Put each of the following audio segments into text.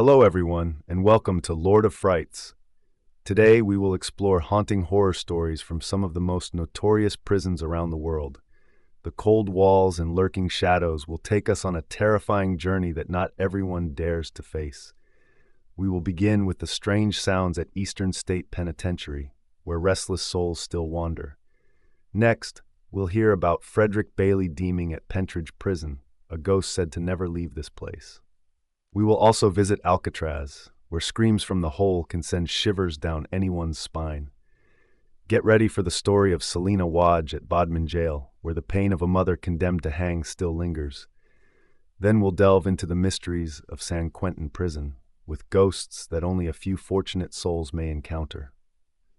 Hello everyone, and welcome to Lord of Frights. Today we will explore haunting horror stories from some of the most notorious prisons around the world. The cold walls and lurking shadows will take us on a terrifying journey that not everyone dares to face. We will begin with the strange sounds at Eastern State Penitentiary, where restless souls still wander. Next, we'll hear about Frederick Deeming at Pentridge Prison, a ghost said to never leave this place. We will also visit Alcatraz, where screams from the hole can send shivers down anyone's spine. Get ready for the story of Selina Wadge at Bodmin jail, where the pain of a mother condemned to hang still lingers. Then we'll delve into the mysteries of San Quentin Prison, with ghosts that only a few fortunate souls may encounter.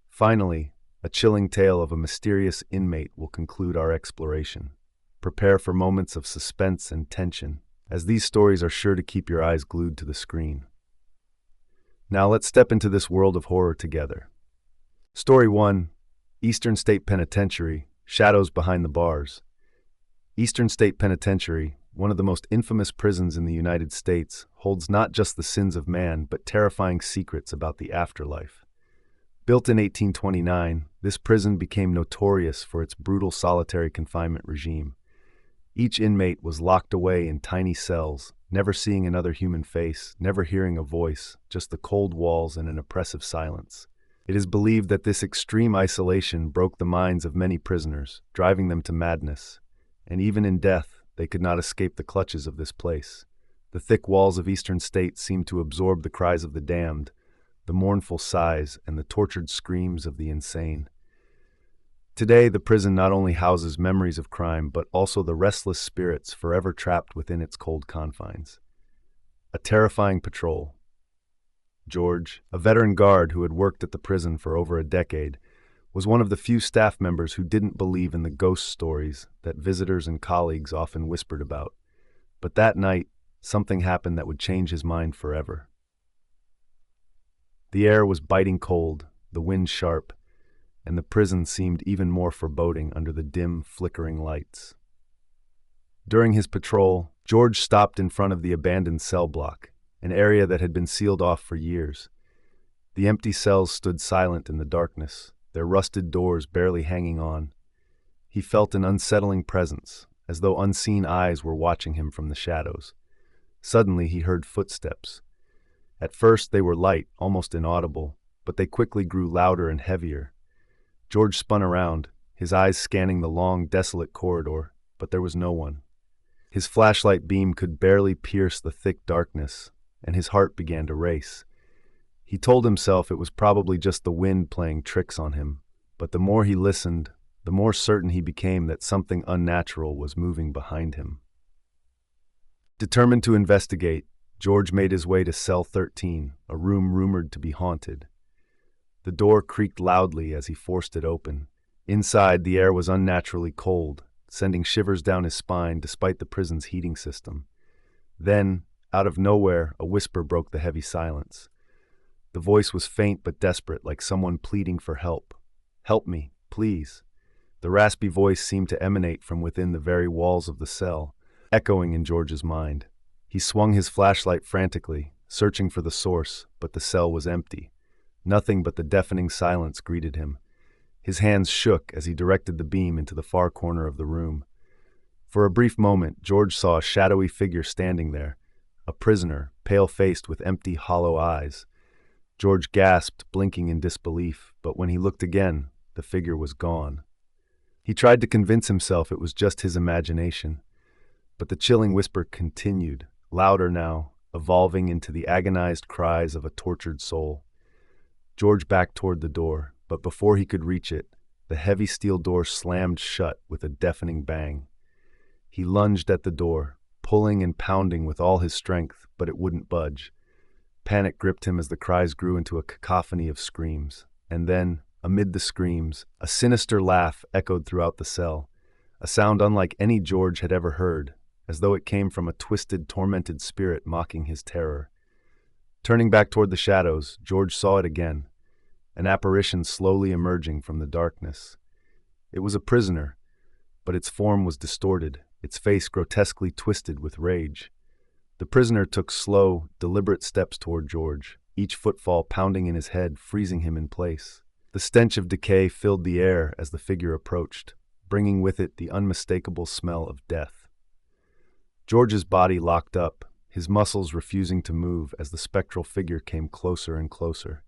Finally, a chilling tale of a mysterious inmate will conclude our exploration. Prepare for moments of suspense and tension, as these stories are sure to keep your eyes glued to the screen. Now let's step into this world of horror together. Story 1. Eastern State Penitentiary, Shadows Behind the Bars. Eastern State Penitentiary, one of the most infamous prisons in the United States, holds not just the sins of man, but terrifying secrets about the afterlife. Built in 1829, this prison became notorious for its brutal solitary confinement regime. Each inmate was locked away in tiny cells, never seeing another human face, never hearing a voice, just the cold walls and an oppressive silence. It is believed that this extreme isolation broke the minds of many prisoners, driving them to madness. And even in death, they could not escape the clutches of this place. The thick walls of Eastern State seemed to absorb the cries of the damned, the mournful sighs, and the tortured screams of the insane. Today, the prison not only houses memories of crime, but also the restless spirits forever trapped within its cold confines. A terrifying patrol. George, a veteran guard who had worked at the prison for over a decade, was one of the few staff members who didn't believe in the ghost stories that visitors and colleagues often whispered about. But that night, something happened that would change his mind forever. The air was biting cold, the wind sharp, and the prison seemed even more foreboding under the dim, flickering lights. During his patrol, George stopped in front of the abandoned cell block, an area that had been sealed off for years. The empty cells stood silent in the darkness, their rusted doors barely hanging on. He felt an unsettling presence, as though unseen eyes were watching him from the shadows. Suddenly he heard footsteps. At first they were light, almost inaudible, but they quickly grew louder and heavier. George spun around, his eyes scanning the long, desolate corridor, but there was no one. His flashlight beam could barely pierce the thick darkness, and his heart began to race. He told himself it was probably just the wind playing tricks on him, but the more he listened, the more certain he became that something unnatural was moving behind him. Determined to investigate, George made his way to cell 13, a room rumored to be haunted. The door creaked loudly as he forced it open. Inside, the air was unnaturally cold, sending shivers down his spine despite the prison's heating system. Then, out of nowhere, a whisper broke the heavy silence. The voice was faint but desperate, like someone pleading for help. "Help me, please." The raspy voice seemed to emanate from within the very walls of the cell, echoing in George's mind. He swung his flashlight frantically, searching for the source, but the cell was empty. Nothing but the deafening silence greeted him. His hands shook as he directed the beam into the far corner of the room. For a brief moment, George saw a shadowy figure standing there, a prisoner, pale-faced with empty, hollow eyes. George gasped, blinking in disbelief, but when he looked again, the figure was gone. He tried to convince himself it was just his imagination, but the chilling whisper continued, louder now, evolving into the agonized cries of a tortured soul. George backed toward the door, but before he could reach it, the heavy steel door slammed shut with a deafening bang. He lunged at the door, pulling and pounding with all his strength, but it wouldn't budge. Panic gripped him as the cries grew into a cacophony of screams. And then, amid the screams, a sinister laugh echoed throughout the cell, a sound unlike any George had ever heard, as though it came from a twisted, tormented spirit mocking his terror. Turning back toward the shadows, George saw it again, an apparition slowly emerging from the darkness. It was a prisoner, but its form was distorted, its face grotesquely twisted with rage. The prisoner took slow, deliberate steps toward George, each footfall pounding in his head, freezing him in place. The stench of decay filled the air as the figure approached, bringing with it the unmistakable smell of death. George's body locked up, his muscles refusing to move as the spectral figure came closer and closer.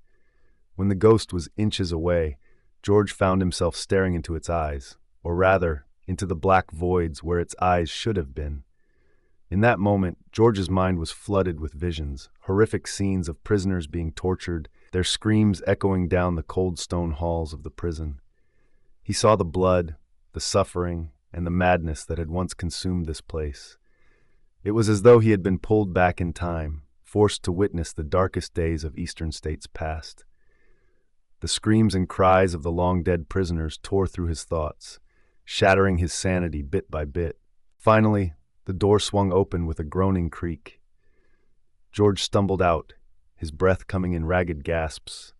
When the ghost was inches away, George found himself staring into its eyes, or rather, into the black voids where its eyes should have been. In that moment, George's mind was flooded with visions, horrific scenes of prisoners being tortured, their screams echoing down the cold stone halls of the prison. He saw the blood, the suffering, and the madness that had once consumed this place. It was as though he had been pulled back in time, forced to witness the darkest days of Eastern states past. The screams and cries of the long-dead prisoners tore through his thoughts, shattering his sanity bit by bit. Finally, the door swung open with a groaning creak. George stumbled out, his breath coming in ragged gasps.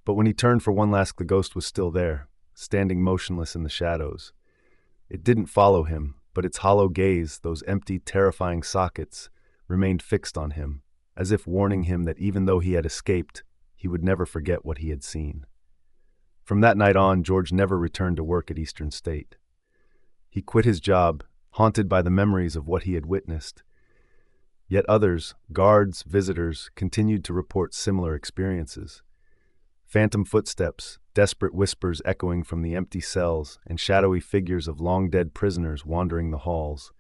But when he turned for one last, the ghost was still there, standing motionless in the shadows. It didn't follow him, but its hollow gaze, those empty, terrifying sockets, remained fixed on him, as if warning him that even though he had escaped, he would never forget what he had seen. From that night on, George never returned to work at Eastern State. He quit his job, haunted by the memories of what he had witnessed. Yet others, guards, visitors, continued to report similar experiences. Phantom footsteps, desperate whispers echoing from the empty cells, and shadowy figures of long-dead prisoners wandering the halls.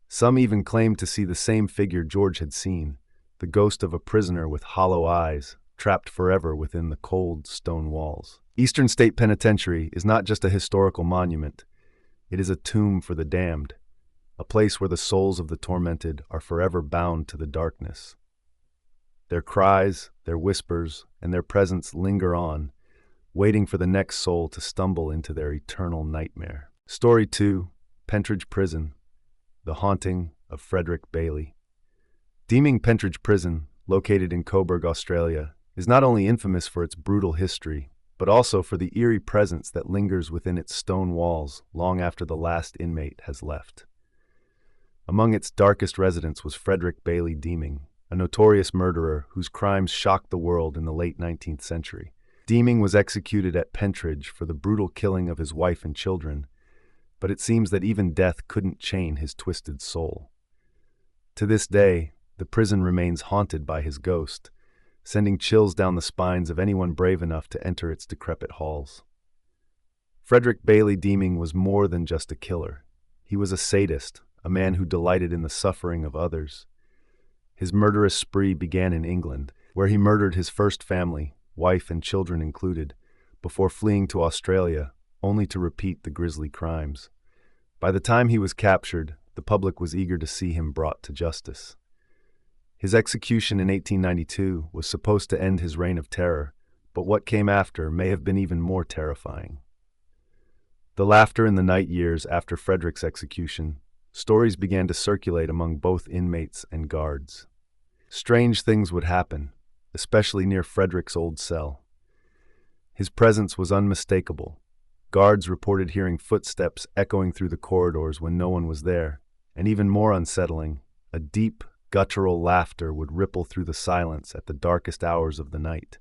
Some even claimed to see the same figure George had seen, the ghost of a prisoner with hollow eyes, trapped forever within the cold stone walls. Eastern State Penitentiary is not just a historical monument. It is a tomb for the damned, a place where the souls of the tormented are forever bound to the darkness. Their cries, their whispers, and their presence linger on, waiting for the next soul to stumble into their eternal nightmare. Story 2, Pentridge Prison, The Haunting of Frederick Bailey. Deeming Pentridge Prison, located in Coburg, Australia, is not only infamous for its brutal history, but also for the eerie presence that lingers within its stone walls long after the last inmate has left. Among its darkest residents was Frederick Bailey Deeming, a notorious murderer whose crimes shocked the world in the late 19th century. Deeming was executed at Pentridge for the brutal killing of his wife and children, but it seems that even death couldn't chain his twisted soul. To this day, the prison remains haunted by his ghost, sending chills down the spines of anyone brave enough to enter its decrepit halls. Frederick Bailey Deeming was more than just a killer. He was a sadist, a man who delighted in the suffering of others. His murderous spree began in England, where he murdered his first family, wife and children included, before fleeing to Australia, only to repeat the grisly crimes. By the time he was captured, the public was eager to see him brought to justice. His execution in 1892 was supposed to end his reign of terror, but what came after may have been even more terrifying. The laughter in the night years after Frederick's execution, stories began to circulate among both inmates and guards. Strange things would happen, especially near Frederick's old cell. His presence was unmistakable. Guards reported hearing footsteps echoing through the corridors when no one was there, and even more unsettling, a deep, guttural laughter would ripple through the silence at the darkest hours of the night.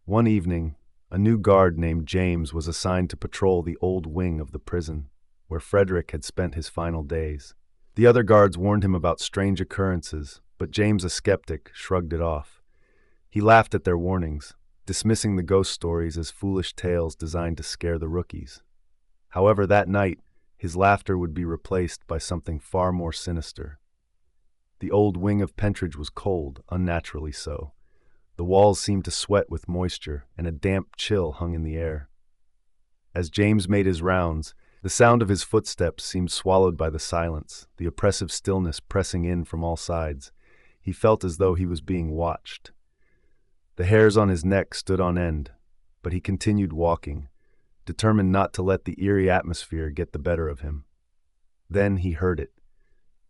One evening, a new guard named James was assigned to patrol the old wing of the prison, where Frederick had spent his final days. The other guards warned him about strange occurrences, but James, a skeptic, shrugged it off. He laughed at their warnings, dismissing the ghost stories as foolish tales designed to scare the rookies. However, that night, his laughter would be replaced by something far more sinister. The old wing of Pentridge was cold, unnaturally so. The walls seemed to sweat with moisture, and a damp chill hung in the air. As James made his rounds, the sound of his footsteps seemed swallowed by the silence, the oppressive stillness pressing in from all sides. He felt as though he was being watched. The hairs on his neck stood on end, but he continued walking, determined not to let the eerie atmosphere get the better of him. Then he heard it.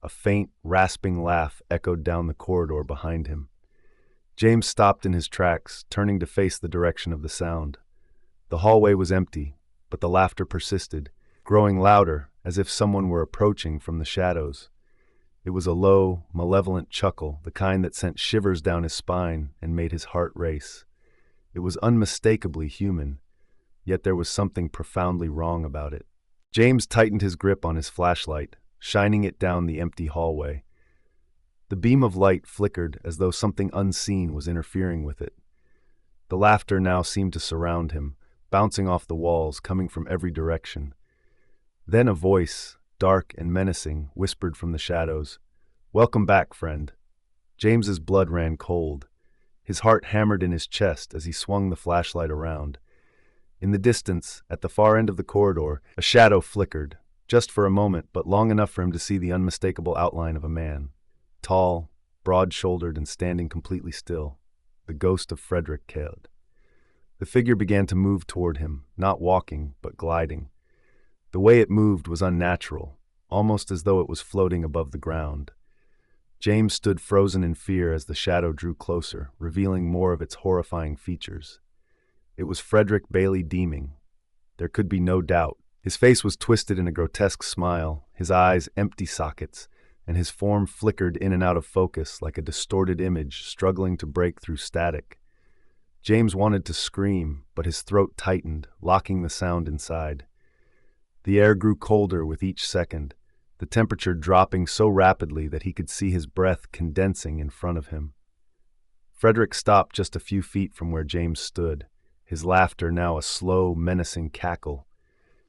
A faint, rasping laugh echoed down the corridor behind him. James stopped in his tracks, turning to face the direction of the sound. The hallway was empty, but the laughter persisted, growing louder, as if someone were approaching from the shadows. It was a low, malevolent chuckle, the kind that sent shivers down his spine and made his heart race. It was unmistakably human, yet there was something profoundly wrong about it. James tightened his grip on his flashlight, shining it down the empty hallway. The beam of light flickered as though something unseen was interfering with it. The laughter now seemed to surround him, bouncing off the walls, coming from every direction. Then a voice, dark and menacing, whispered from the shadows, "Welcome back, friend." James's blood ran cold. His heart hammered in his chest as he swung the flashlight around. In the distance, at the far end of the corridor, a shadow flickered, just for a moment, but long enough for him to see the unmistakable outline of a man. Tall, broad-shouldered, and standing completely still. The ghost of Frederick Cade. The figure began to move toward him, not walking, but gliding. The way it moved was unnatural, almost as though it was floating above the ground. James stood frozen in fear as the shadow drew closer, revealing more of its horrifying features. It was Frederick Bailey Deeming. There could be no doubt. His face was twisted in a grotesque smile, his eyes empty sockets, and his form flickered in and out of focus like a distorted image struggling to break through static. James wanted to scream, but his throat tightened, locking the sound inside. The air grew colder with each second, the temperature dropping so rapidly that he could see his breath condensing in front of him. Frederick stopped just a few feet from where James stood, his laughter now a slow, menacing cackle.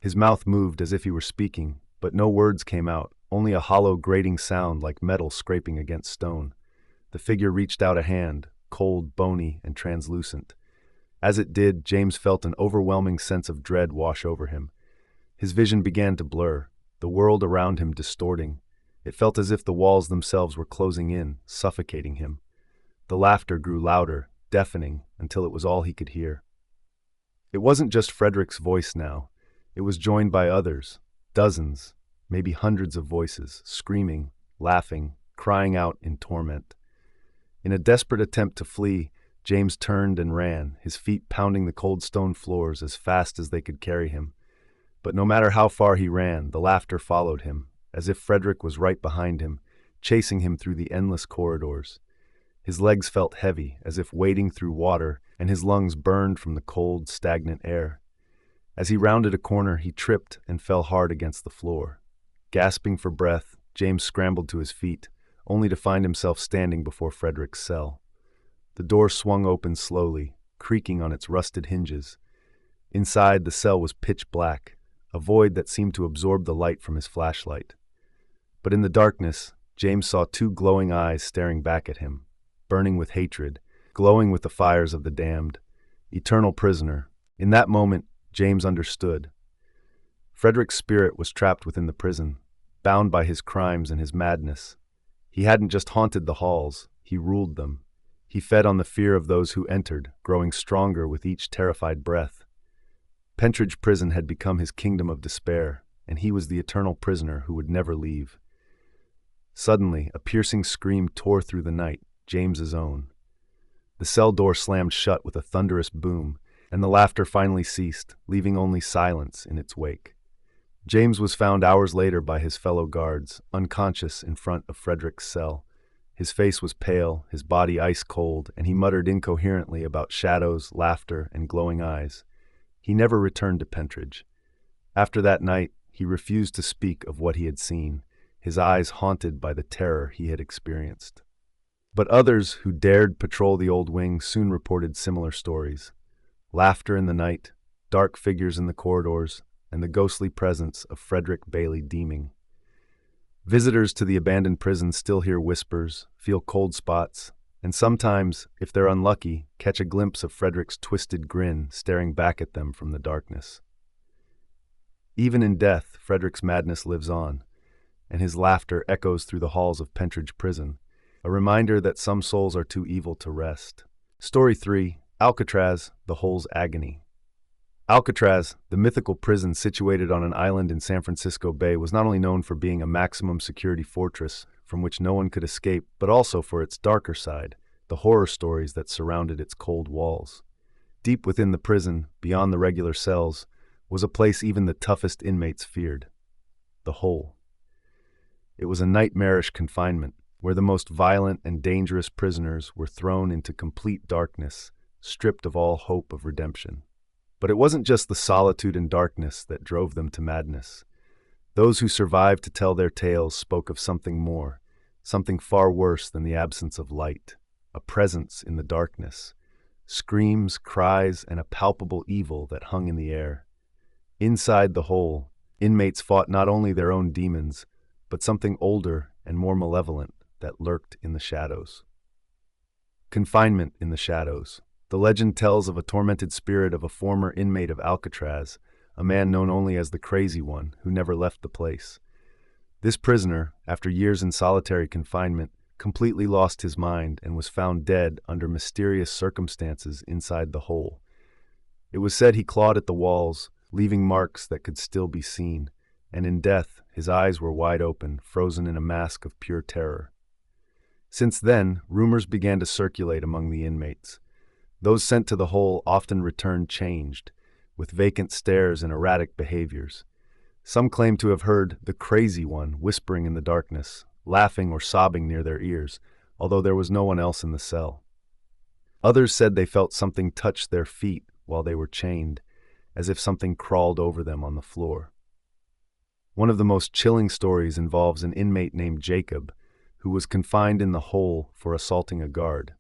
His mouth moved as if he were speaking, but no words came out, only a hollow, grating sound like metal scraping against stone. The figure reached out a hand, cold, bony, and translucent. As it did, James felt an overwhelming sense of dread wash over him. His vision began to blur, the world around him distorting. It felt as if the walls themselves were closing in, suffocating him. The laughter grew louder, deafening, until it was all he could hear. It wasn't just Frederick's voice now. It was joined by others, dozens, maybe hundreds of voices, screaming, laughing, crying out in torment. In a desperate attempt to flee, James turned and ran, his feet pounding the cold stone floors as fast as they could carry him. But no matter how far he ran, the laughter followed him, as if Frederick was right behind him, chasing him through the endless corridors. His legs felt heavy, as if wading through water, and his lungs burned from the cold, stagnant air. As he rounded a corner, he tripped and fell hard against the floor. Gasping for breath, James scrambled to his feet, only to find himself standing before Frederick's cell. The door swung open slowly, creaking on its rusted hinges. Inside, the cell was pitch black, a void that seemed to absorb the light from his flashlight. But in the darkness, James saw two glowing eyes staring back at him, burning with hatred, glowing with the fires of the damned. Eternal prisoner. In that moment, James understood. Frederick's spirit was trapped within the prison, bound by his crimes and his madness. He hadn't just haunted the halls, he ruled them. He fed on the fear of those who entered, growing stronger with each terrified breath. Pentridge prison had become his kingdom of despair, and he was the eternal prisoner who would never leave. Suddenly, a piercing scream tore through the night, James's own. The cell door slammed shut with a thunderous boom, and the laughter finally ceased, leaving only silence in its wake. James was found hours later by his fellow guards, unconscious in front of Frederick's cell. His face was pale, his body ice cold, and he muttered incoherently about shadows, laughter, and glowing eyes. He never returned to Pentridge. After that night, he refused to speak of what he had seen, his eyes haunted by the terror he had experienced. But others who dared patrol the old wing soon reported similar stories. Laughter in the night, dark figures in the corridors, and the ghostly presence of Frederick Bailey Deeming. Visitors to the abandoned prison still hear whispers, feel cold spots, and sometimes, if they're unlucky, catch a glimpse of Frederick's twisted grin staring back at them from the darkness. Even in death, Frederick's madness lives on, and his laughter echoes through the halls of Pentridge prison, a reminder that some souls are too evil to rest. Story 3. Alcatraz, the Hole's Agony. Alcatraz, the mythical prison situated on an island in San Francisco Bay, was not only known for being a maximum security fortress from which no one could escape, but also for its darker side, the horror stories that surrounded its cold walls. Deep within the prison, beyond the regular cells, was a place even the toughest inmates feared: the Hole. It was a nightmarish confinement, where the most violent and dangerous prisoners were thrown into complete darkness, stripped of all hope of redemption. But it wasn't just the solitude and darkness that drove them to madness. Those who survived to tell their tales spoke of something more, something far worse than the absence of light, a presence in the darkness, screams, cries, and a palpable evil that hung in the air. Inside the hole, inmates fought not only their own demons, but something older and more malevolent that lurked in the shadows. Confinement in the shadows. The legend tells of a tormented spirit of a former inmate of Alcatraz, a man known only as the Crazy One, who never left the place. This prisoner, after years in solitary confinement, completely lost his mind and was found dead under mysterious circumstances inside the hole. It was said he clawed at the walls, leaving marks that could still be seen, and in death his eyes were wide open, frozen in a mask of pure terror. Since then, rumors began to circulate among the inmates. Those sent to the hole often returned changed, with vacant stares and erratic behaviors. Some claimed to have heard the Crazy One whispering in the darkness, laughing or sobbing near their ears, although there was no one else in the cell. Others said they felt something touch their feet while they were chained, as if something crawled over them on the floor. One of the most chilling stories involves an inmate named Jacob, who was confined in the hole for assaulting a guard.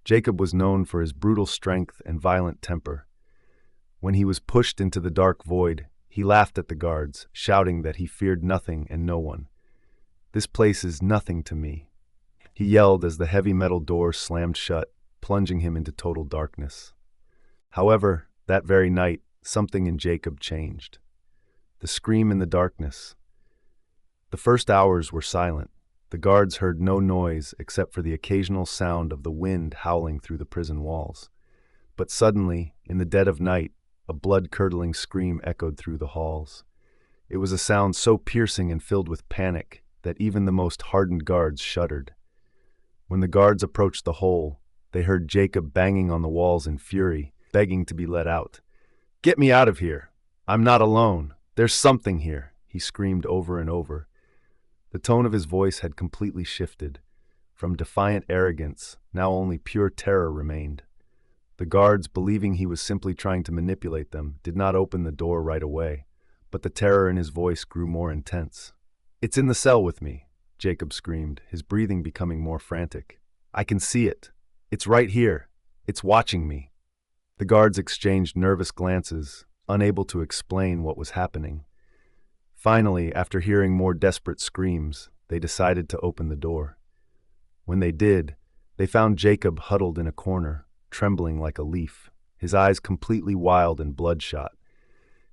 Jacob was known for his brutal strength and violent temper. When he was pushed into the dark void, he laughed at the guards, shouting that he feared nothing and no one. "This place is nothing to me," he yelled as the heavy metal door slammed shut, plunging him into total darkness. However, that very night, something in Jacob changed. The scream in the darkness. The first hours were silent. The guards heard no noise except for the occasional sound of the wind howling through the prison walls. But suddenly, in the dead of night, a blood-curdling scream echoed through the halls. It was a sound so piercing and filled with panic that even the most hardened guards shuddered. When the guards approached the hole, they heard Jacob banging on the walls in fury, begging to be let out. "Get me out of here! I'm not alone! There's something here!" he screamed over and over. The tone of his voice had completely shifted. From defiant arrogance, now only pure terror remained. The guards, believing he was simply trying to manipulate them, did not open the door right away, but the terror in his voice grew more intense. "It's in the cell with me," Jacob screamed, his breathing becoming more frantic. "I can see it. It's right here. It's watching me." The guards exchanged nervous glances, unable to explain what was happening. Finally, after hearing more desperate screams, they decided to open the door. When they did, they found Jacob huddled in a corner, trembling like a leaf, his eyes completely wild and bloodshot.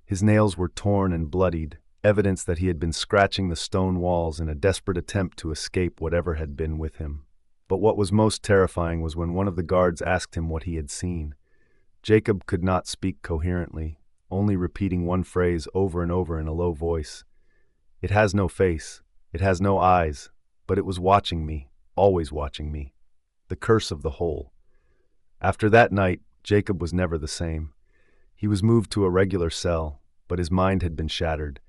His nails were torn and bloodied, evidence that he had been scratching the stone walls in a desperate attempt to escape whatever had been with him. But what was most terrifying was when one of the guards asked him what he had seen. Jacob could not speak coherently, only repeating one phrase over and over in a low voice. "It has no face, it has no eyes, but it was watching me, always watching me." The curse of the hole. After that night, Jacob was never the same. He was moved to a regular cell, but his mind had been shattered.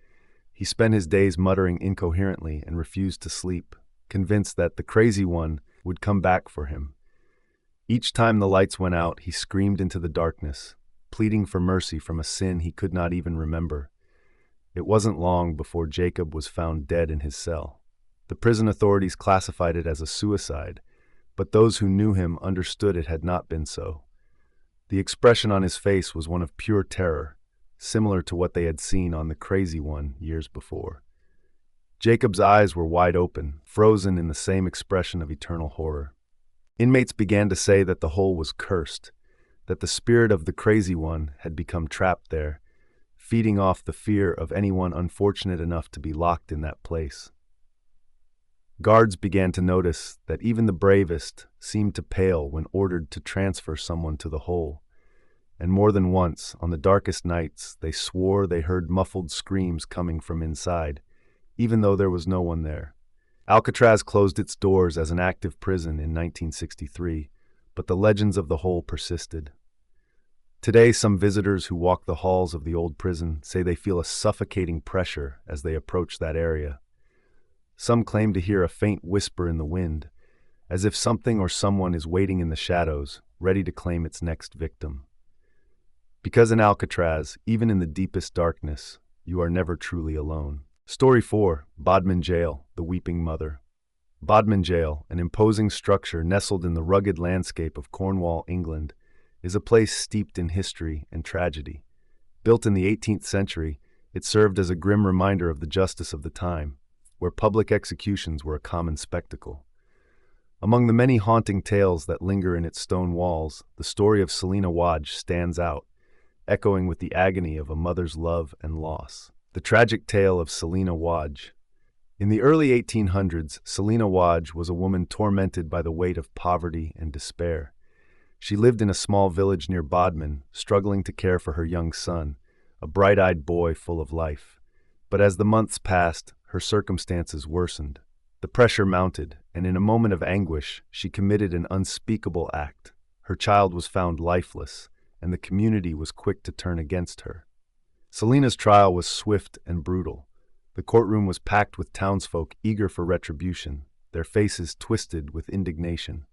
He spent his days muttering incoherently and refused to sleep, convinced that the Crazy One would come back for him. Each time the lights went out, he screamed into the darkness, pleading for mercy from a sin he could not even remember. It wasn't long before Jacob was found dead in his cell. The prison authorities classified it as a suicide, but those who knew him understood it had not been so. The expression on his face was one of pure terror, similar to what they had seen on the Crazy One years before. Jacob's eyes were wide open, frozen in the same expression of eternal horror. Inmates began to say that the hole was cursed, that the spirit of the Crazy One had become trapped there, feeding off the fear of anyone unfortunate enough to be locked in that place. Guards began to notice that even the bravest seemed to pale when ordered to transfer someone to the hole, and more than once, on the darkest nights, they swore they heard muffled screams coming from inside, even though there was no one there. Alcatraz closed its doors as an active prison in 1963, but the legends of the hole persisted. Today, some visitors who walk the halls of the old prison say they feel a suffocating pressure as they approach that area. Some claim to hear a faint whisper in the wind, as if something or someone is waiting in the shadows, ready to claim its next victim. Because in Alcatraz, even in the deepest darkness, you are never truly alone. Story 4. Bodmin Jail, the Weeping Mother. Bodmin Jail, an imposing structure nestled in the rugged landscape of Cornwall, England, is a place steeped in history and tragedy. Built in the 18th century, it served as a grim reminder of the justice of the time, where public executions were a common spectacle. Among the many haunting tales that linger in its stone walls, the story of Selina Wadge stands out, echoing with the agony of a mother's love and loss. The tragic tale of Selina Wadge. In the early 1800s, Selina Wadge was a woman tormented by the weight of poverty and despair. She lived in a small village near Bodmin, struggling to care for her young son, a bright-eyed boy full of life. But as the months passed, her circumstances worsened. The pressure mounted, and in a moment of anguish, she committed an unspeakable act. Her child was found lifeless, and the community was quick to turn against her. Selina's trial was swift and brutal. The courtroom was packed with townsfolk eager for retribution, their faces twisted with indignation.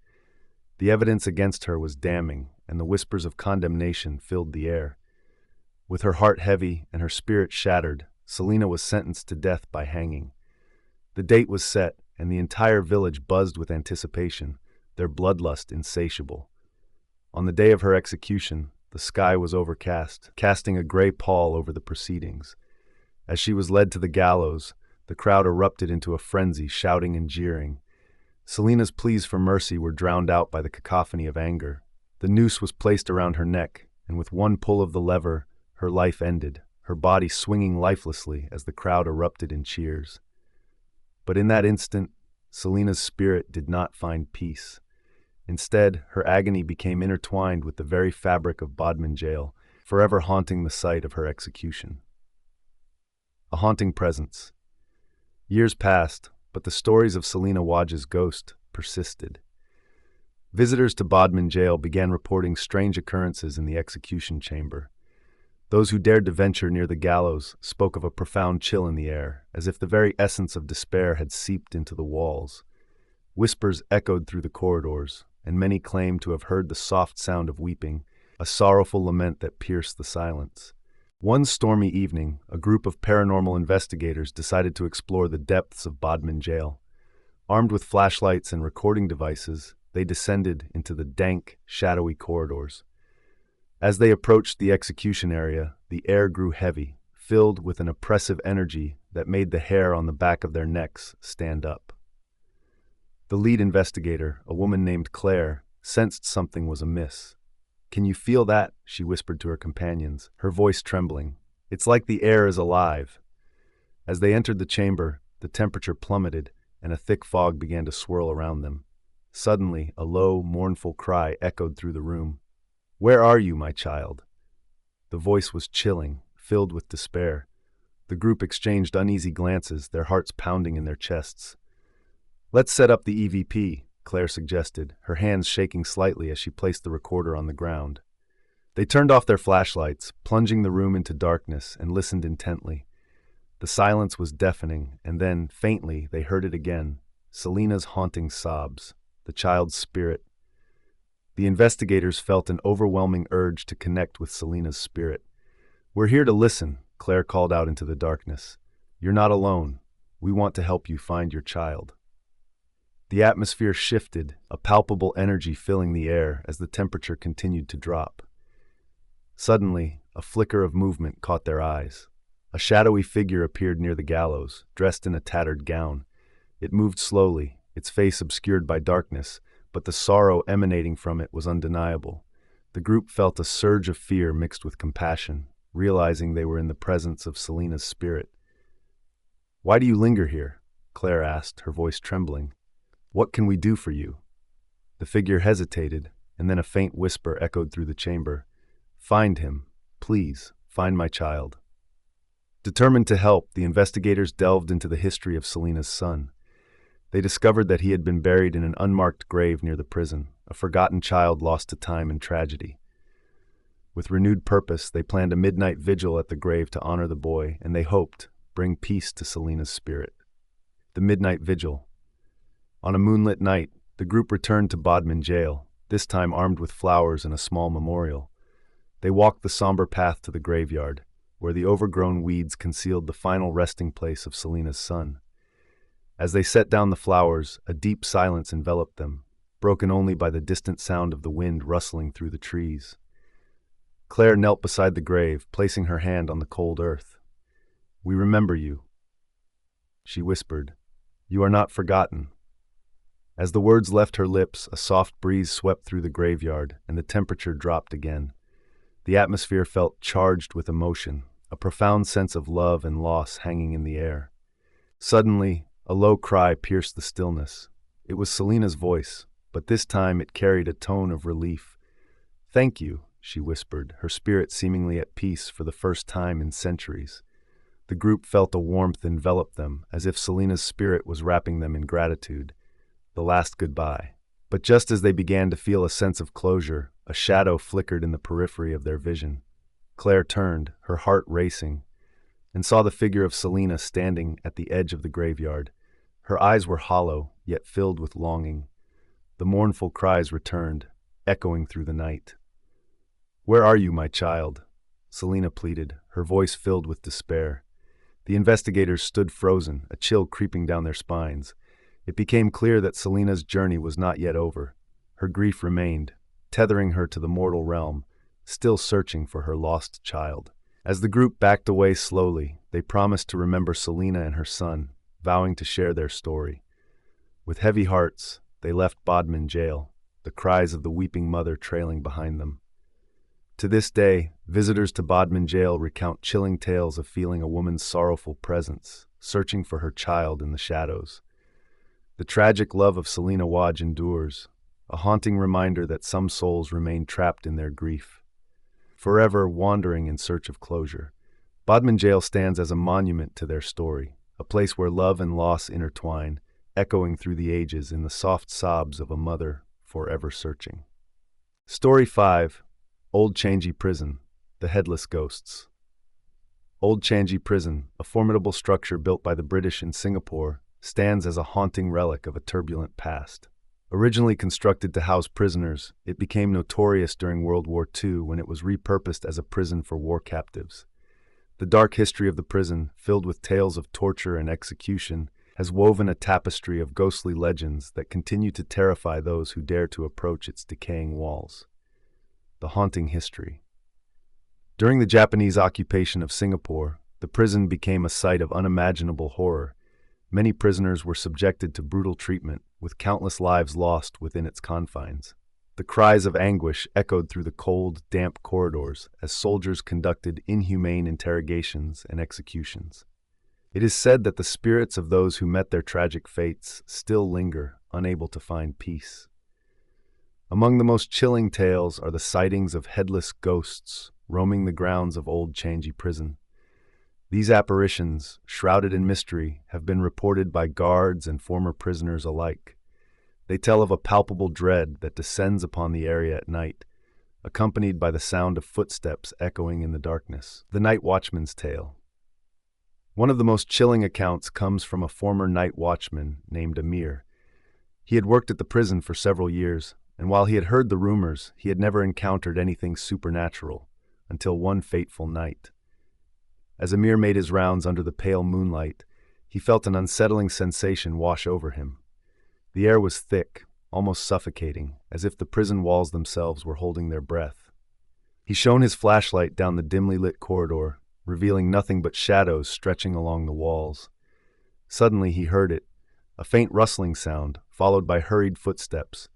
The evidence against her was damning, and the whispers of condemnation filled the air. With her heart heavy and her spirit shattered, Selina was sentenced to death by hanging. The date was set, and the entire village buzzed with anticipation, their bloodlust insatiable. On the day of her execution, the sky was overcast, casting a gray pall over the proceedings. As she was led to the gallows, the crowd erupted into a frenzy, shouting and jeering. Selina's pleas for mercy were drowned out by the cacophony of anger. The noose was placed around her neck, and with one pull of the lever, her life ended, her body swinging lifelessly as the crowd erupted in cheers. But in that instant, Selina's spirit did not find peace. Instead, her agony became intertwined with the very fabric of Bodmin Jail, forever haunting the site of her execution. A haunting presence. Years passed, but the stories of Selina Wadge's ghost persisted. Visitors to Bodmin Jail began reporting strange occurrences in the execution chamber. Those who dared to venture near the gallows spoke of a profound chill in the air, as if the very essence of despair had seeped into the walls. Whispers echoed through the corridors, and many claimed to have heard the soft sound of weeping, a sorrowful lament that pierced the silence. One stormy evening, a group of paranormal investigators decided to explore the depths of Bodmin Jail. Armed with flashlights and recording devices, they descended into the dank, shadowy corridors. As they approached the execution area, the air grew heavy, filled with an oppressive energy that made the hair on the back of their necks stand up. The lead investigator, a woman named Claire, sensed something was amiss. "Can you feel that?" she whispered to her companions, her voice trembling. "It's like the air is alive." As they entered the chamber, the temperature plummeted, and a thick fog began to swirl around them. Suddenly, a low, mournful cry echoed through the room. "Where are you, my child?" The voice was chilling, filled with despair. The group exchanged uneasy glances, their hearts pounding in their chests. "Let's set up the EVP," Claire suggested, her hands shaking slightly as she placed the recorder on the ground. They turned off their flashlights, plunging the room into darkness, and listened intently. The silence was deafening, and then, faintly, they heard it again, Selina's haunting sobs, the child's spirit. The investigators felt an overwhelming urge to connect with Selina's spirit. "We're here to listen," Claire called out into the darkness. "You're not alone. We want to help you find your child." The atmosphere shifted, a palpable energy filling the air as the temperature continued to drop. Suddenly, a flicker of movement caught their eyes. A shadowy figure appeared near the gallows, dressed in a tattered gown. It moved slowly, its face obscured by darkness, but the sorrow emanating from it was undeniable. The group felt a surge of fear mixed with compassion, realizing they were in the presence of Selina's spirit. "Why do you linger here?" Claire asked, her voice trembling. "What can we do for you?" The figure hesitated, and then a faint whisper echoed through the chamber. "Find him. Please, find my child." Determined to help, the investigators delved into the history of Selina's son. They discovered that he had been buried in an unmarked grave near the prison, a forgotten child lost to time and tragedy. With renewed purpose, they planned a midnight vigil at the grave to honor the boy, and they hoped, bring peace to Selina's spirit. The Midnight Vigil. On a moonlit night, the group returned to Bodmin jail, this time armed with flowers and a small memorial. They walked the somber path to the graveyard, where the overgrown weeds concealed the final resting place of Selina's son. As they set down the flowers, a deep silence enveloped them, broken only by the distant sound of the wind rustling through the trees. Claire knelt beside the grave, placing her hand on the cold earth. "We remember you," she whispered. "You are not forgotten." As the words left her lips, a soft breeze swept through the graveyard, and the temperature dropped again. The atmosphere felt charged with emotion, a profound sense of love and loss hanging in the air. Suddenly, a low cry pierced the stillness. It was Selina's voice, but this time it carried a tone of relief. "Thank you," she whispered, her spirit seemingly at peace for the first time in centuries. The group felt a warmth envelop them, as if Selina's spirit was wrapping them in gratitude. The last goodbye. But just as they began to feel a sense of closure, a shadow flickered in the periphery of their vision. Claire turned, her heart racing, and saw the figure of Selina standing at the edge of the graveyard. Her eyes were hollow, yet filled with longing. The mournful cries returned, echoing through the night. "Where are you, my child?" Selina pleaded, her voice filled with despair. The investigators stood frozen, a chill creeping down their spines. It became clear that Selina's journey was not yet over. Her grief remained, tethering her to the mortal realm, still searching for her lost child. As the group backed away slowly, they promised to remember Selina and her son, vowing to share their story. With heavy hearts, they left Bodmin jail, the cries of the weeping mother trailing behind them. To this day, visitors to Bodmin jail recount chilling tales of feeling a woman's sorrowful presence, searching for her child in the shadows. The tragic love of Selina Wadge endures, a haunting reminder that some souls remain trapped in their grief, forever wandering in search of closure. Bodmin jail stands as a monument to their story, a place where love and loss intertwine, echoing through the ages in the soft sobs of a mother forever searching. Story 5. Old Changi Prison, the Headless Ghosts. Old Changi Prison, a formidable structure built by the British in Singapore, stands as a haunting relic of a turbulent past. Originally constructed to house prisoners, it became notorious during World War II when it was repurposed as a prison for war captives. The dark history of the prison, filled with tales of torture and execution, has woven a tapestry of ghostly legends that continue to terrify those who dare to approach its decaying walls. The haunting history. During the Japanese occupation of Singapore, the prison became a site of unimaginable horror. Many prisoners were subjected to brutal treatment, with countless lives lost within its confines. The cries of anguish echoed through the cold, damp corridors as soldiers conducted inhumane interrogations and executions. It is said that the spirits of those who met their tragic fates still linger, unable to find peace. Among the most chilling tales are the sightings of headless ghosts roaming the grounds of Old Changi Prison. These apparitions, shrouded in mystery, have been reported by guards and former prisoners alike. They tell of a palpable dread that descends upon the area at night, accompanied by the sound of footsteps echoing in the darkness. The Night Watchman's Tale. One of the most chilling accounts comes from a former night watchman named Amir. He had worked at the prison for several years, and while he had heard the rumors, he had never encountered anything supernatural until one fateful night. As Amir made his rounds under the pale moonlight, he felt an unsettling sensation wash over him. The air was thick, almost suffocating, as if the prison walls themselves were holding their breath. He shone his flashlight down the dimly lit corridor, revealing nothing but shadows stretching along the walls. Suddenly he heard it, a faint rustling sound, followed by hurried footsteps.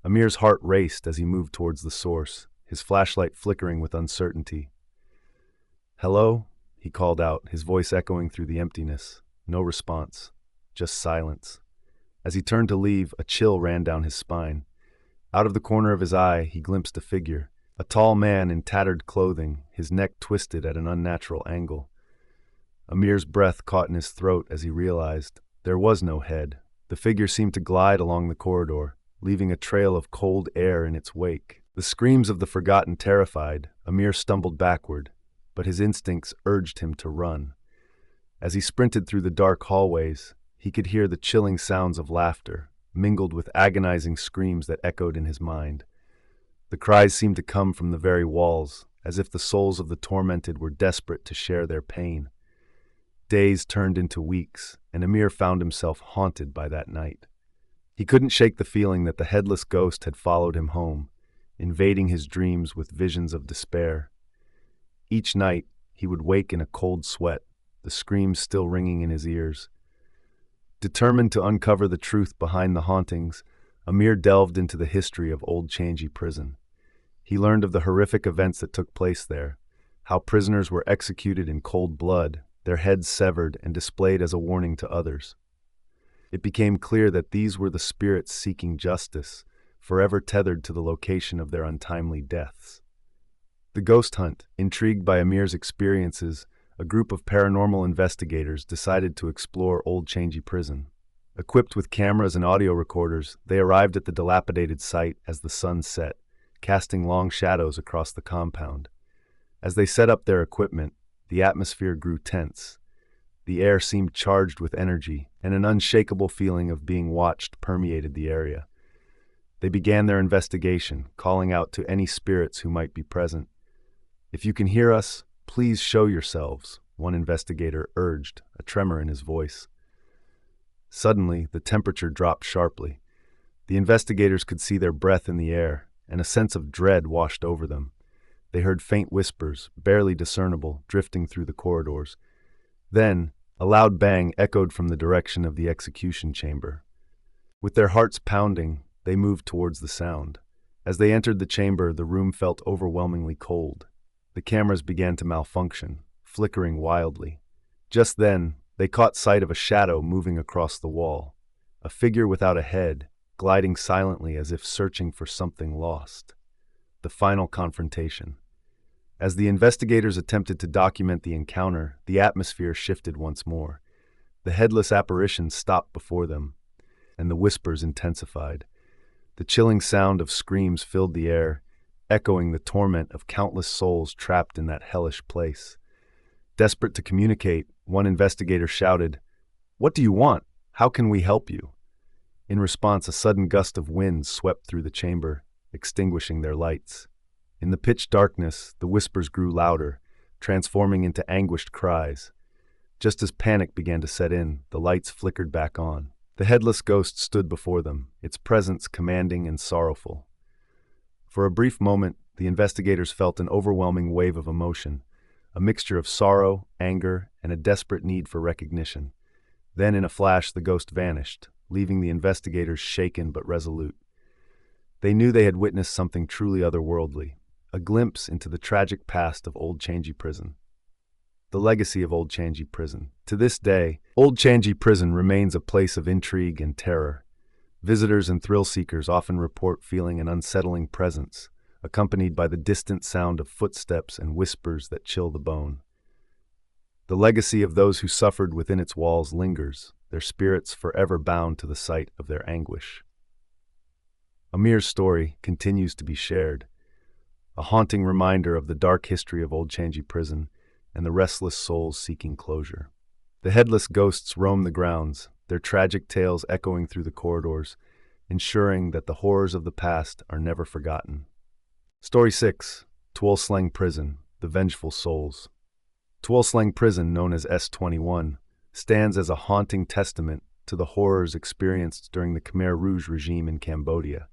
Amir's heart raced as he moved towards the source, his flashlight flickering with uncertainty. "Hello?" he called out, his voice echoing through the emptiness. No response, just silence. As he turned to leave, a chill ran down his spine. Out of the corner of his eye, he glimpsed a figure, a tall man in tattered clothing, his neck twisted at an unnatural angle. Amir's breath caught in his throat as he realized there was no head. The figure seemed to glide along the corridor, leaving a trail of cold air in its wake. The screams of the forgotten terrified, Amir stumbled backward, but his instincts urged him to run. As he sprinted through the dark hallways, he could hear the chilling sounds of laughter, mingled with agonizing screams that echoed in his mind. The cries seemed to come from the very walls, as if the souls of the tormented were desperate to share their pain. Days turned into weeks, and Amir found himself haunted by that night. He couldn't shake the feeling that the headless ghost had followed him home, invading his dreams with visions of despair. Each night, he would wake in a cold sweat, the screams still ringing in his ears. Determined to uncover the truth behind the hauntings, Amir delved into the history of Old Changey Prison. He learned of the horrific events that took place there, how prisoners were executed in cold blood, their heads severed and displayed as a warning to others. It became clear that these were the spirits seeking justice, forever tethered to the location of their untimely deaths. The ghost hunt, intrigued by Amir's experiences, a group of paranormal investigators decided to explore Old Changey Prison. Equipped with cameras and audio recorders, they arrived at the dilapidated site as the sun set, casting long shadows across the compound. As they set up their equipment, the atmosphere grew tense. The air seemed charged with energy, and an unshakable feeling of being watched permeated the area. They began their investigation, calling out to any spirits who might be present. "If you can hear us, please show yourselves," one investigator urged, a tremor in his voice. Suddenly, the temperature dropped sharply. The investigators could see their breath in the air, and a sense of dread washed over them. They heard faint whispers, barely discernible, drifting through the corridors. Then, a loud bang echoed from the direction of the execution chamber. With their hearts pounding, they moved towards the sound. As they entered the chamber, the room felt overwhelmingly cold. The cameras began to malfunction, flickering wildly. Just then, they caught sight of a shadow moving across the wall, a figure without a head, gliding silently as if searching for something lost. The final confrontation. As the investigators attempted to document the encounter, the atmosphere shifted once more. The headless apparition stopped before them, and the whispers intensified. The chilling sound of screams filled the air, echoing the torment of countless souls trapped in that hellish place. Desperate to communicate, one investigator shouted, "What do you want? How can we help you?" In response, a sudden gust of wind swept through the chamber, extinguishing their lights. In the pitch darkness, the whispers grew louder, transforming into anguished cries. Just as panic began to set in, the lights flickered back on. The headless ghost stood before them, its presence commanding and sorrowful. For a brief moment, the investigators felt an overwhelming wave of emotion, a mixture of sorrow, anger, and a desperate need for recognition. Then, in a flash, the ghost vanished, leaving the investigators shaken but resolute. They knew they had witnessed something truly otherworldly, a glimpse into the tragic past of Old Changey Prison. The legacy of Old Changey Prison. To this day, Old Changey Prison remains a place of intrigue and terror. Visitors and thrill-seekers often report feeling an unsettling presence, accompanied by the distant sound of footsteps and whispers that chill the bone. The legacy of those who suffered within its walls lingers, their spirits forever bound to the site of their anguish. Amir's story continues to be shared, a haunting reminder of the dark history of Old Changey Prison and the restless souls seeking closure. The headless ghosts roam the grounds, their tragic tales echoing through the corridors, ensuring that the horrors of the past are never forgotten. Story 6. Tuolsleng Prison, The Vengeful Souls. Tuolsleng Prison, known as S21, stands as a haunting testament to the horrors experienced during the Khmer Rouge regime in Cambodia.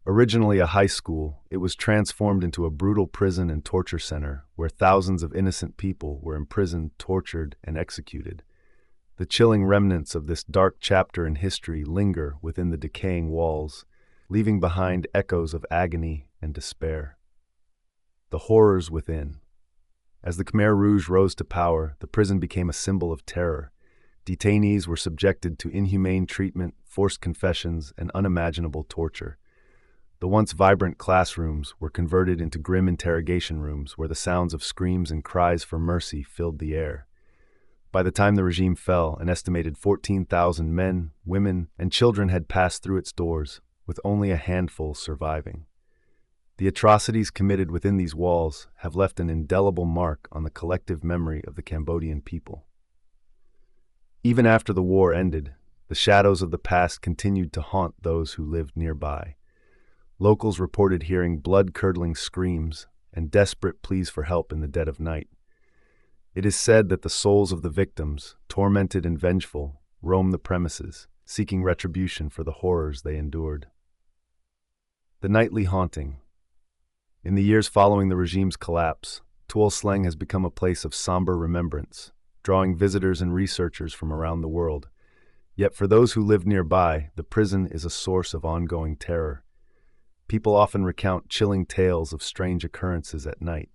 Originally a high school, it was transformed into a brutal prison and torture center where thousands of innocent people were imprisoned, tortured, and executed. The chilling remnants of this dark chapter in history linger within the decaying walls, leaving behind echoes of agony and despair. The horrors within. As the Khmer Rouge rose to power, the prison became a symbol of terror. Detainees were subjected to inhumane treatment, forced confessions, and unimaginable torture. The once vibrant classrooms were converted into grim interrogation rooms where the sounds of screams and cries for mercy filled the air. By the time the regime fell, an estimated 14,000 men, women, and children had passed through its doors, with only a handful surviving. The atrocities committed within these walls have left an indelible mark on the collective memory of the Cambodian people. Even after the war ended, the shadows of the past continued to haunt those who lived nearby. Locals reported hearing blood-curdling screams and desperate pleas for help in the dead of night. It is said that the souls of the victims, tormented and vengeful, roam the premises, seeking retribution for the horrors they endured. The nightly haunting. In the years following the regime's collapse, Tuol Sleng has become a place of somber remembrance, drawing visitors and researchers from around the world. Yet for those who live nearby, the prison is a source of ongoing terror. People often recount chilling tales of strange occurrences at night.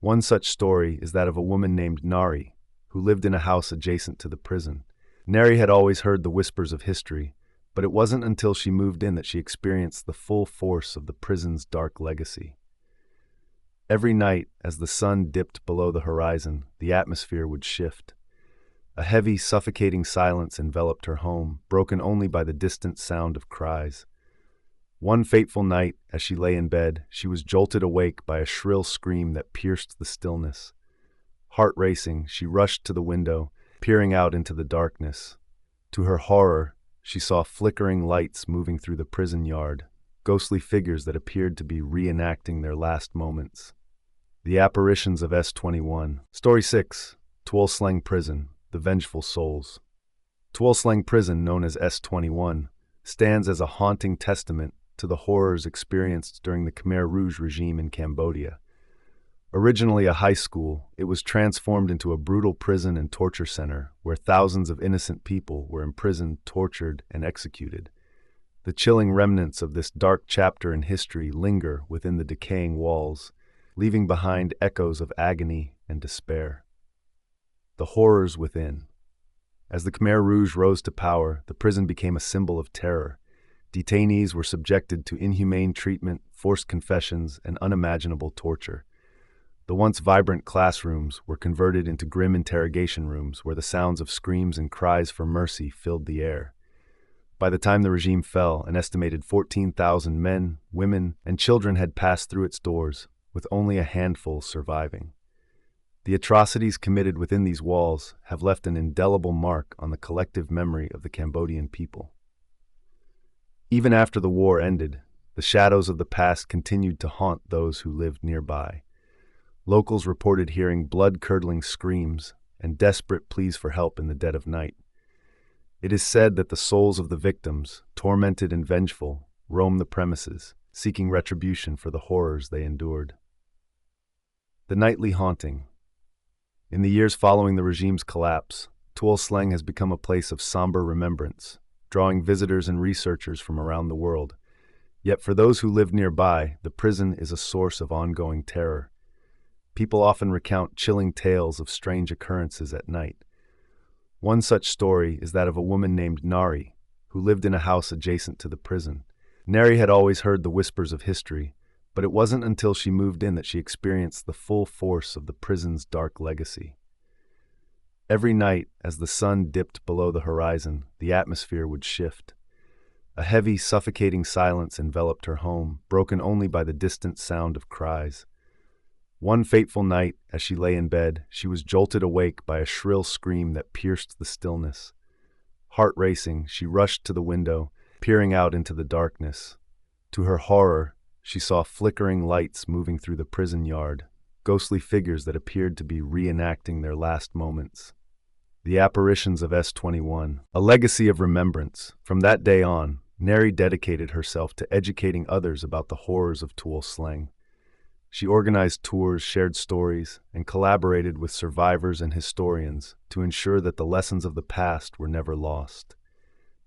One such story is that of a woman named Nari, who lived in a house adjacent to the prison. Nari had always heard the whispers of history, but it wasn't until she moved in that she experienced the full force of the prison's dark legacy. Every night, as the sun dipped below the horizon, the atmosphere would shift. A heavy, suffocating silence enveloped her home, broken only by the distant sound of cries. One fateful night, as she lay in bed, she was jolted awake by a shrill scream that pierced the stillness. Heart racing, she rushed to the window, peering out into the darkness. To her horror, she saw flickering lights moving through the prison yard, ghostly figures that appeared to be reenacting their last moments. The apparitions of S-21. Story 6. Tuol Sleng Prison, the Vengeful Souls. Tuol Sleng Prison, known as S-21, stands as a haunting testament to the horrors experienced during the Khmer Rouge regime in Cambodia. Originally a high school, it was transformed into a brutal prison and torture center where thousands of innocent people were imprisoned, tortured, and executed. The chilling remnants of this dark chapter in history linger within the decaying walls, leaving behind echoes of agony and despair. The horrors within. As the Khmer Rouge rose to power, the prison became a symbol of terror. Detainees were subjected to inhumane treatment, forced confessions, and unimaginable torture. The once vibrant classrooms were converted into grim interrogation rooms where the sounds of screams and cries for mercy filled the air. By the time the regime fell, an estimated 14,000 men, women, and children had passed through its doors, with only a handful surviving. The atrocities committed within these walls have left an indelible mark on the collective memory of the Cambodian people. Even after the war ended, the shadows of the past continued to haunt those who lived nearby. Locals reported hearing blood-curdling screams and desperate pleas for help in the dead of night. It is said that the souls of the victims, tormented and vengeful, roam the premises, seeking retribution for the horrors they endured. The nightly haunting. In the years following the regime's collapse, Tuol Sleng has become a place of somber remembrance, drawing visitors and researchers from around the world. Yet for those who live nearby, the prison is a source of ongoing terror. People often recount chilling tales of strange occurrences at night. One such story is that of a woman named Nari, who lived in a house adjacent to the prison. Nari had always heard the whispers of history, but it wasn't until she moved in that she experienced the full force of the prison's dark legacy. Every night, as the sun dipped below the horizon, the atmosphere would shift. A heavy, suffocating silence enveloped her home, broken only by the distant sound of cries. One fateful night, as she lay in bed, she was jolted awake by a shrill scream that pierced the stillness. Heart racing, she rushed to the window, peering out into the darkness. To her horror, she saw flickering lights moving through the prison yard, ghostly figures that appeared to be reenacting their last moments. The apparitions of S-21, a legacy of remembrance. From that day on, Nari dedicated herself to educating others about the horrors of Tuol Sleng. She organized tours, shared stories, and collaborated with survivors and historians to ensure that the lessons of the past were never lost.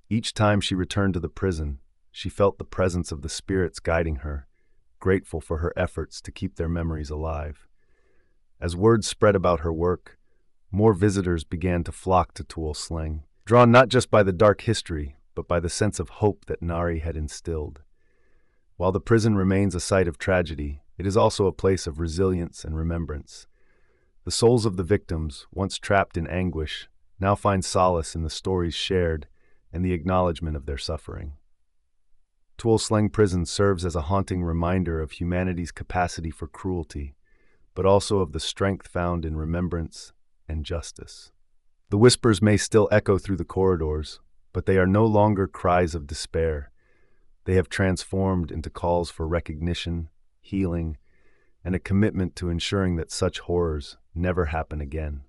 Each time she returned to the prison, she felt the presence of the spirits guiding her, grateful for her efforts to keep their memories alive. As word spread about her work, more visitors began to flock to Tuol Sleng, drawn not just by the dark history, but by the sense of hope that Nari had instilled. While the prison remains a site of tragedy, it is also a place of resilience and remembrance. The souls of the victims, once trapped in anguish, now find solace in the stories shared and the acknowledgement of their suffering. Tuol Sleng Prison serves as a haunting reminder of humanity's capacity for cruelty, but also of the strength found in remembrance and justice. The whispers may still echo through the corridors, but they are no longer cries of despair. They have transformed into calls for recognition, healing, and a commitment to ensuring that such horrors never happen again.